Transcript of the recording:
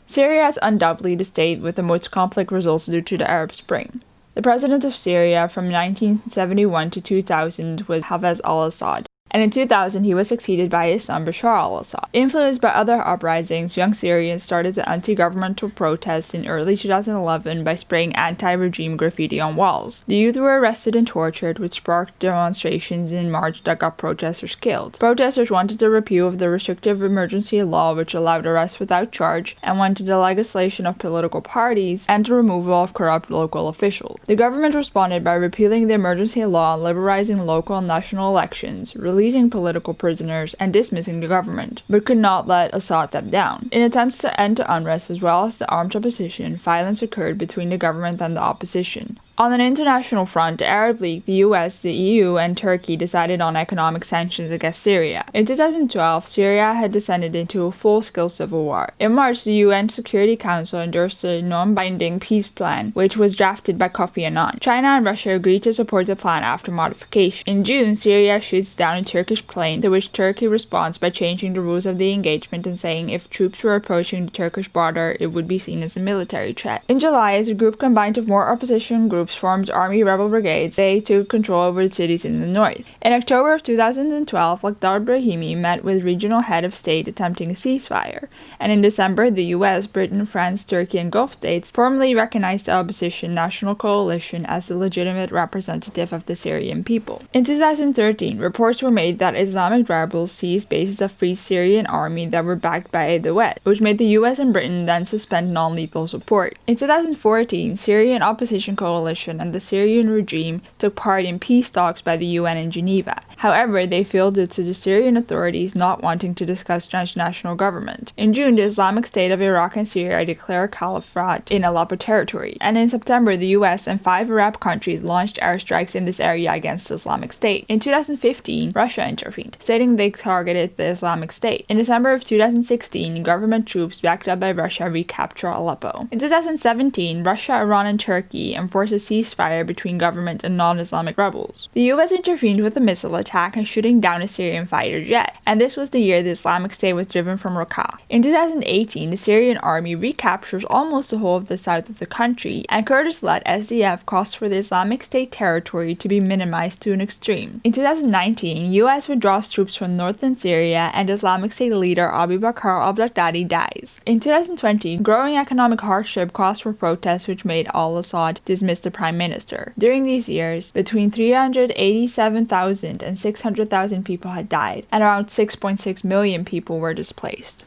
Syria is undoubtedly the state with the most complex results due to the Arab Spring. The president of Syria from 1971 to 2000 was Hafez al-Assad, and in 2000 he was succeeded by his son Bashar al-Assad. Influenced by other uprisings, young Syrians started the anti-governmental protests in early 2011 by spraying anti-regime graffiti on walls. The youth were arrested and tortured, which sparked demonstrations in March that got protesters killed. Protesters wanted the repeal of the restrictive emergency law which allowed arrest without charge, and wanted the legislation of political parties and the removal of corrupt local officials. The government responded by repealing the emergency law, liberalizing local and national elections, releasing political prisoners, and dismissing the government, but could not let Assad step down. In attempts to end the unrest as well as the armed opposition, violence occurred between the government and the opposition. On an international front, the Arab League, the US, the EU, and Turkey decided on economic sanctions against Syria. In 2012, Syria had descended into a full-scale civil war. In March, the UN Security Council endorsed a non-binding peace plan, which was drafted by Kofi Annan. China and Russia agreed to support the plan after modification. In June, Syria shoots down a Turkish plane, to which Turkey responds by changing the rules of the engagement and saying if troops were approaching the Turkish border, it would be seen as a military threat. In July, as a group combined of more opposition groups formed army rebel brigades, they took control over the cities in the north. In October of 2012, Lakhdar Brahimi met with regional head of state attempting a ceasefire, and in December, the US, Britain, France, Turkey, and Gulf states formally recognized the opposition national coalition as the legitimate representative of the Syrian people. In 2013, reports were made that Islamic rebels seized bases of Free Syrian Army that were backed by the West, which made the US and Britain then suspend non-lethal support. In 2014, Syrian opposition coalition and the Syrian regime took part in peace talks by the UN in Geneva. However, they failed due to the Syrian authorities not wanting to discuss transnational government. In June, the Islamic State of Iraq and Syria declared caliphate in Aleppo territory, and in September, the US and 5 Arab countries launched airstrikes in this area against the Islamic State. In 2015, Russia intervened, stating they targeted the Islamic State. In December of 2016, government troops backed up by Russia recaptured Aleppo. In 2017, Russia, Iran, and Turkey enforced a ceasefire between government and non-Islamic rebels. The US intervened with a missile attack and shooting down a Syrian fighter jet, and this was the year the Islamic State was driven from Raqqa. In 2018, the Syrian army recaptures almost the whole of the south of the country, and Kurdish-led SDF calls for the Islamic State territory to be minimized to an extreme. In 2019, US withdraws troops from northern Syria, and Islamic State leader Abu Bakr al-Baghdadi dies. In 2020, growing economic hardship caused for protests which made al-Assad dismiss the prime minister. During these years, between 387,000 and 600,000 people had died, and around 6.6 million people were displaced.